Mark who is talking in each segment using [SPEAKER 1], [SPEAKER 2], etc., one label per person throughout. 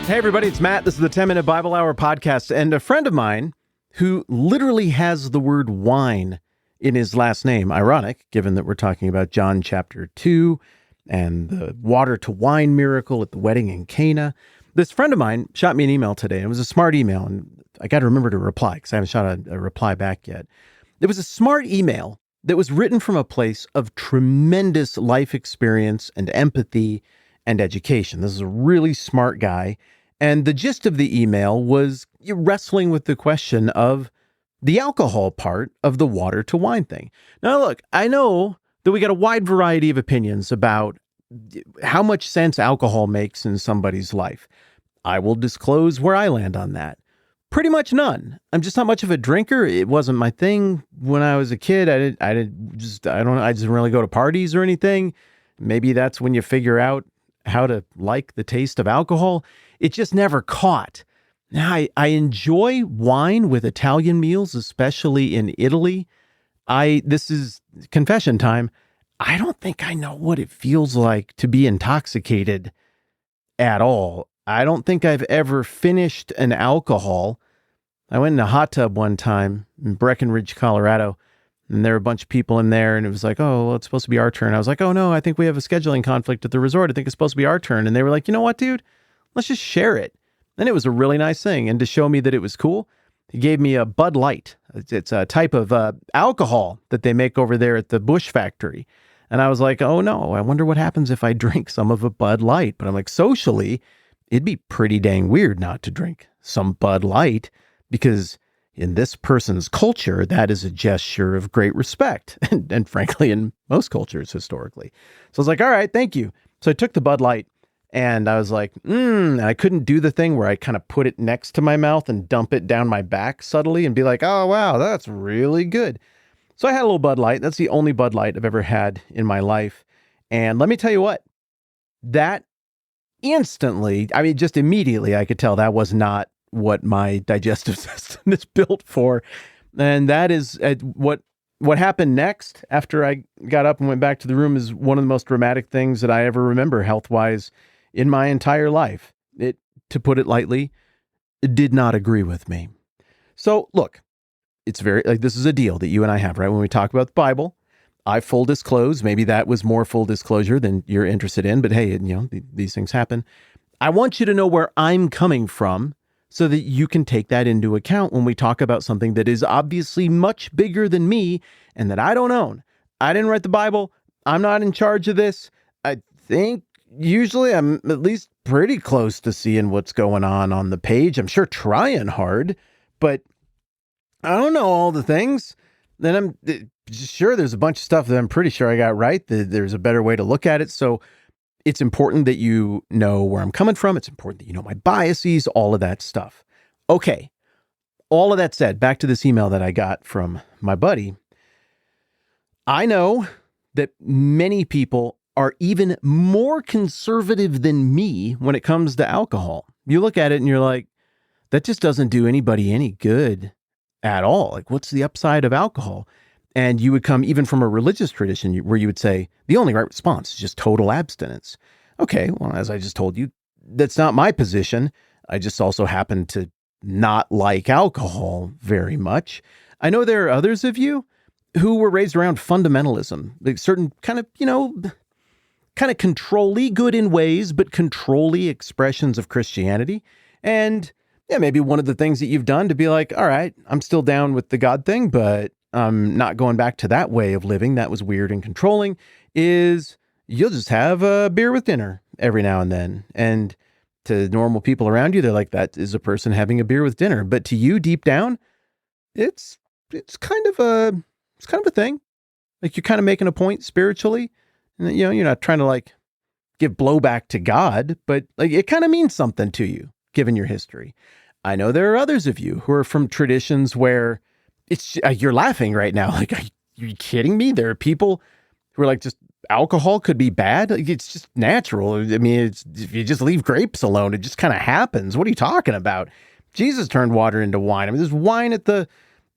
[SPEAKER 1] Hey, everybody, it's Matt. This is the 10-Minute Bible Hour podcast. And a friend of mine who literally has the word wine in his last name, ironic, given that we're talking about John chapter 2 and the water to wine miracle at the wedding in Cana. This friend of mine shot me an email today. It was a smart email, and I got to remember to reply because I haven't shot a reply back yet. It was a smart email that was written from a place of tremendous life experience and empathy and education. This is a really smart guy. And the gist of the email was wrestling with the question of the alcohol part of the water to wine thing. Now, look, I know that we got a wide variety of opinions about how much sense alcohol makes in somebody's life. I will disclose where I land on that. Pretty much none. I'm just not much of a drinker. It wasn't my thing when I was a kid. I didn't really go to parties or anything. Maybe that's when you figure out how to like the taste of alcohol. It just never caught. Now, I enjoy wine with Italian meals, especially in Italy. This is confession time. I don't think I know what it feels like to be intoxicated at all. I don't think I've ever finished an alcohol. I went in a hot tub one time in Breckenridge, Colorado, and there were a bunch of people in there, and it was like, oh, well, it's supposed to be our turn. I was like, oh, no, I think we have a scheduling conflict at the resort. I think it's supposed to be our turn. And they were like, you know what, dude? Let's just share it. And it was a really nice thing. And to show me that it was cool, he gave me a Bud Light. It's a type of alcohol that they make over there at the Bush factory. And I was like, oh, no, I wonder what happens if I drink some of a Bud Light. But I'm like, socially, it'd be pretty dang weird not to drink some Bud Light, because in this person's culture, that is a gesture of great respect. And frankly, in most cultures historically. So I was like, all right, thank you. So I took the Bud Light. And I was like, and I couldn't do the thing where I kind of put it next to my mouth and dump it down my back subtly and be like, oh, wow, that's really good. So I had a little Bud Light. That's the only Bud Light I've ever had in my life. And let me tell you what, that instantly, just immediately, I could tell that was not what my digestive system is built for. And that is what happened next after I got up and went back to the room is one of the most dramatic things that I ever remember health-wise in my entire life. It, to put it lightly, did not agree with me. So look, it's this is a deal that you and I have, right? When we talk about the Bible, I full disclose. Maybe that was more full disclosure than you're interested in, but hey, these things happen. I want you to know where I'm coming from so that you can take that into account when we talk about something that is obviously much bigger than me and that I don't own. I didn't write the Bible. I'm not in charge of this. I think usually I'm at least pretty close to seeing what's going on the page. I'm sure trying hard, but I don't know all the things. Then I'm sure there's a bunch of stuff that I'm pretty sure I got right. There's a better way to look at it. So it's important that you know where I'm coming from. It's important that you know my biases, all of that stuff. Okay. All of that said, back to this email that I got from my buddy. I know that many people are even more conservative than me when it comes to alcohol. You look at it and you're like, that just doesn't do anybody any good at all. Like, what's the upside of alcohol? And you would come even from a religious tradition where you would say the only right response is just total abstinence. Okay, well, as I just told you, that's not my position. I just also happen to not like alcohol very much. I know there are others of you who were raised around fundamentalism, like certain kind of control-y, good in ways, but control-y expressions of Christianity. And yeah, maybe one of the things that you've done to be like, all right, I'm still down with the God thing, but I'm not going back to that way of living. That was weird and controlling, is you'll just have a beer with dinner every now and then. And to normal people around you, they're like, that is a person having a beer with dinner. But to you, deep down, it's kind of a thing. Like, you're kind of making a point spiritually. And, you're not trying to like give blowback to God, but like it kind of means something to you, given your history. I know there are others of you who are from traditions where it's you're laughing right now. Like, are you kidding me? There are people who are like, just alcohol could be bad. Like, it's just natural. I mean, if you just leave grapes alone, it just kind of happens. What are you talking about? Jesus turned water into wine. I mean, there's wine at the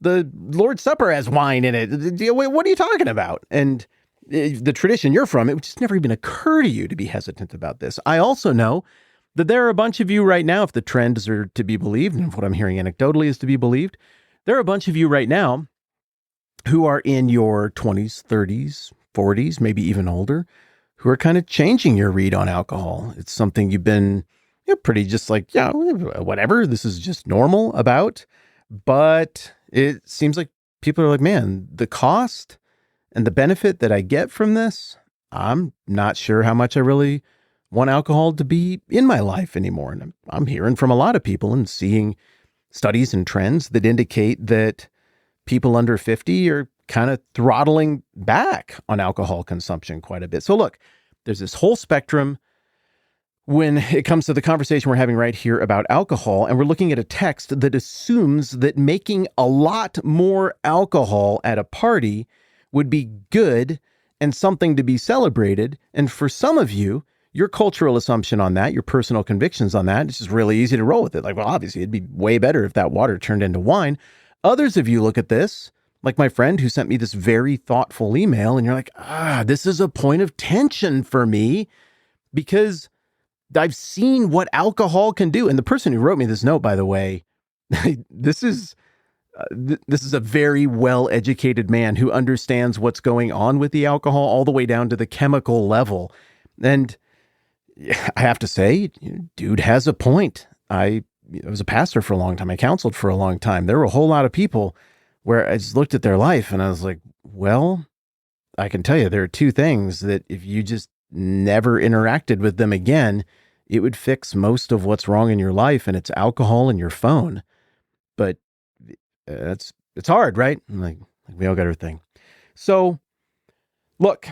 [SPEAKER 1] Lord's Supper has wine in it. What are you talking about? And the tradition you're from, it would just never even occur to you to be hesitant about this. I also know that there are a bunch of you right now, if the trends are to be believed, and if what I'm hearing anecdotally is to be believed, there are a bunch of you right now who are in your 20s, 30s, 40s, maybe even older, who are kind of changing your read on alcohol. It's something you've been pretty just like, yeah, whatever, this is just normal about. But it seems like people are like, man, the cost and the benefit that I get from this, I'm not sure how much I really want alcohol to be in my life anymore. And I'm hearing from a lot of people and seeing studies and trends that indicate that people under 50 are kind of throttling back on alcohol consumption quite a bit. So look, there's this whole spectrum when it comes to the conversation we're having right here about alcohol, and we're looking at a text that assumes that making a lot more alcohol at a party would be good and something to be celebrated. And for some of you, your cultural assumption on that, your personal convictions on that, it's just really easy to roll with it. Like, well, obviously it'd be way better if that water turned into wine. Others of you look at this, like my friend who sent me this very thoughtful email, and you're like, this is a point of tension for me because I've seen what alcohol can do. And the person who wrote me this note, by the way, this is a very well-educated man who understands what's going on with the alcohol all the way down to the chemical level. And I have to say, dude has a point. I was a pastor for a long time. I counseled for a long time. There were a whole lot of people where I just looked at their life and I was like, well, I can tell you there are two things that if you just never interacted with them again, it would fix most of what's wrong in your life, and it's alcohol and your phone. But it's hard, right? Like we all got our thing. So look,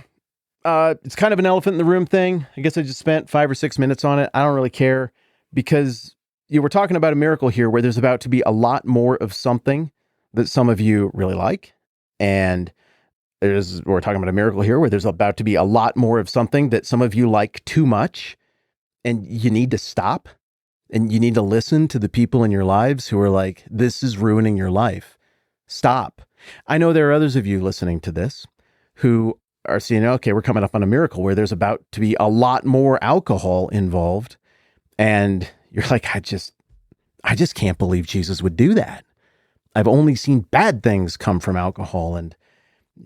[SPEAKER 1] it's kind of an elephant in the room thing. I guess I just spent 5 or 6 minutes on it. I don't really care because we're talking about a miracle here where there's about to be a lot more of something that some of you really like. And we're talking about a miracle here where there's about to be a lot more of something that some of you like too much, and you need to stop and you need to listen to the people in your lives who are like, this is ruining your life. Stop. I know there are others of you listening to this who are seeing, okay, we're coming up on a miracle where there's about to be a lot more alcohol involved. And you're like, I just can't believe Jesus would do that. I've only seen bad things come from alcohol. And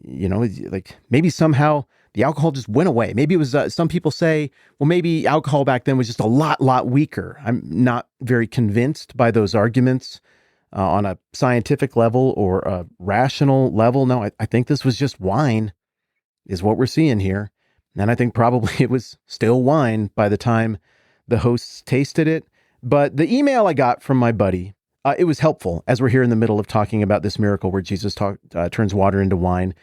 [SPEAKER 1] like maybe somehow the alcohol just went away. Maybe it was, some people say, well, maybe alcohol back then was just a lot weaker. I'm not very convinced by those arguments on a scientific level or a rational level. No, I think this was just wine is what we're seeing here. And I think probably it was still wine by the time the hosts tasted it. But the email I got from my buddy, it was helpful as we're here in the middle of talking about this miracle where Jesus turns water into wine,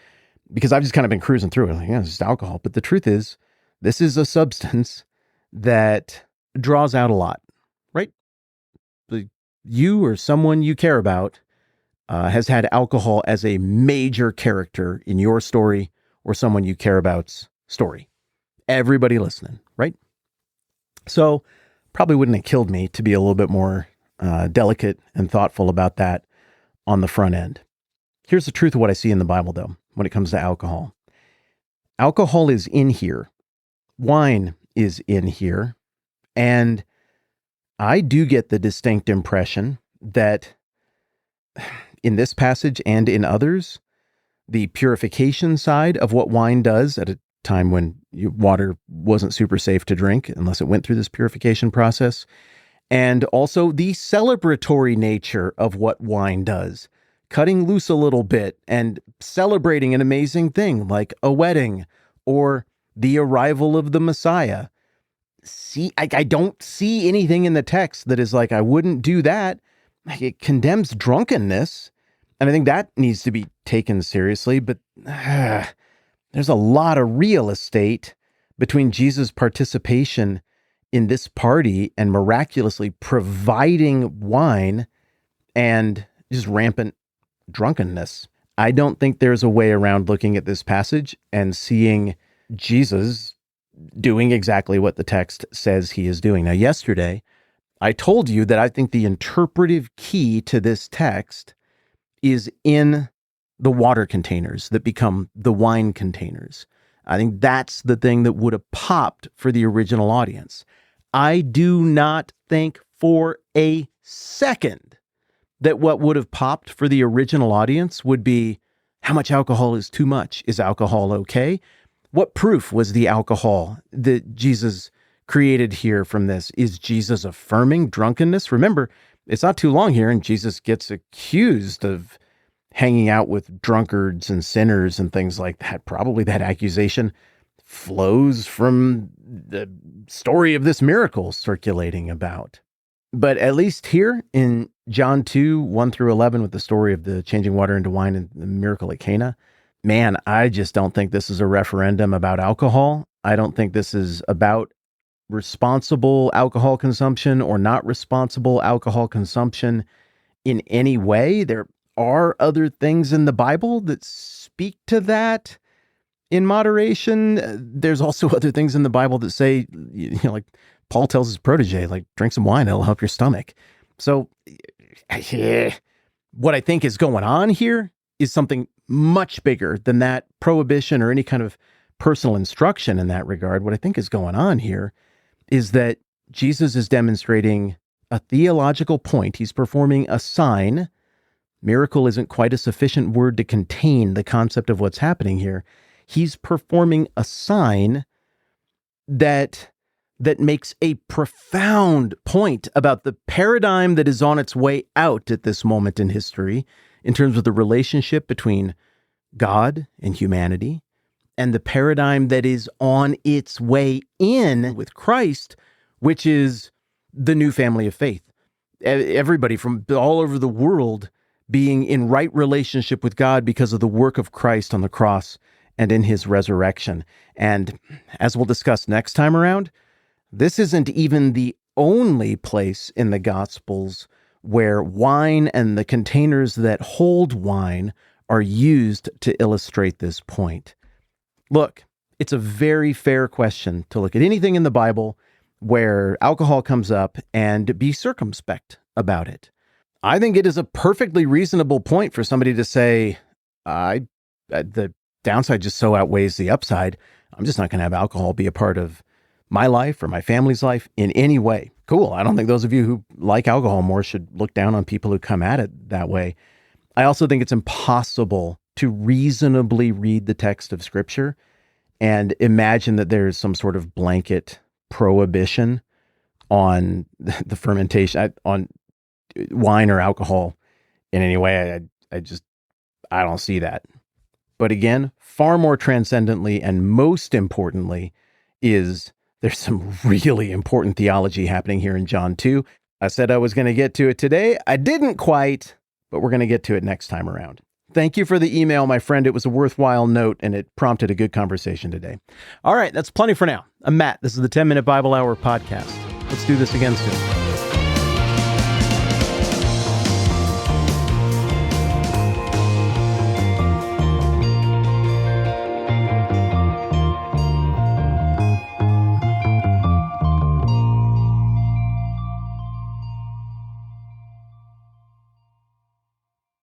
[SPEAKER 1] because I've just kind of been cruising through it. Like, yeah, it's just alcohol. But the truth is, this is a substance that draws out a lot, right? You or someone you care about has had alcohol as a major character in your story or someone you care about's story. Everybody listening, right? So probably wouldn't have killed me to be a little bit more delicate and thoughtful about that on the front end. Here's the truth of what I see in the Bible, though, when it comes to alcohol. Alcohol is in here. Wine is in here. And I do get the distinct impression that in this passage and in others, the purification side of what wine does at a time when water wasn't super safe to drink unless it went through this purification process, and also the celebratory nature of what wine does, cutting loose a little bit and celebrating an amazing thing like a wedding or the arrival of the Messiah. I don't see anything in the text that is like, I wouldn't do that. It condemns drunkenness. And I think that needs to be taken seriously. But there's a lot of real estate between Jesus' participation in this party and miraculously providing wine and just rampant drunkenness. I don't think there's a way around looking at this passage and seeing Jesus doing exactly what the text says he is doing. Now, yesterday, I told you that I think the interpretive key to this text is in the water containers that become the wine containers. I think that's the thing that would have popped for the original audience. I do not think for a second that what would have popped for the original audience would be, how much alcohol is too much? Is alcohol okay? What proof was the alcohol that Jesus created here from this? Is Jesus affirming drunkenness? Remember, it's not too long here, and Jesus gets accused of hanging out with drunkards and sinners and things like that. Probably that accusation flows from the story of this miracle circulating about. But at least here in John 2, 1 through 11, with the story of the changing water into wine and the miracle at Cana, man, I just don't think this is a referendum about alcohol. I don't think this is about responsible alcohol consumption or not responsible alcohol consumption in any way. There are other things in the Bible that speak to that in moderation. There's also other things in the Bible that say, like Paul tells his protege, like, drink some wine, it'll help your stomach. So what I think is going on here is something much bigger than that prohibition or any kind of personal instruction in that regard. What I think is going on here is that Jesus is demonstrating a theological point. He's performing a sign. Miracle isn't quite a sufficient word to contain the concept of what's happening here. He's performing a sign that makes a profound point about the paradigm that is on its way out at this moment in history in terms of the relationship between God and humanity, and the paradigm that is on its way in with Christ, which is the new family of faith. Everybody from all over the world being in right relationship with God because of the work of Christ on the cross and in his resurrection. And as we'll discuss next time around, this isn't even the only place in the Gospels where wine and the containers that hold wine are used to illustrate this point. Look, it's a very fair question to look at anything in the Bible where alcohol comes up and be circumspect about it. I think it is a perfectly reasonable point for somebody to say, the downside just so outweighs the upside. I'm just not going to have alcohol be a part of my life or my family's life in any way. Cool. I don't think those of you who like alcohol more should look down on people who come at it that way. I also think it's impossible to reasonably read the text of Scripture and imagine that there's some sort of blanket prohibition on the fermentation, on wine or alcohol in any way. I don't see that. But again, far more transcendently and most importantly is there's some really important theology happening here in John 2. I said I was going to get to it today. I didn't quite, but we're going to get to it next time around. Thank you for the email, my friend. It was a worthwhile note, and it prompted a good conversation today. All right, that's plenty for now. I'm Matt. This is the 10-Minute Bible Hour podcast. Let's do this again soon.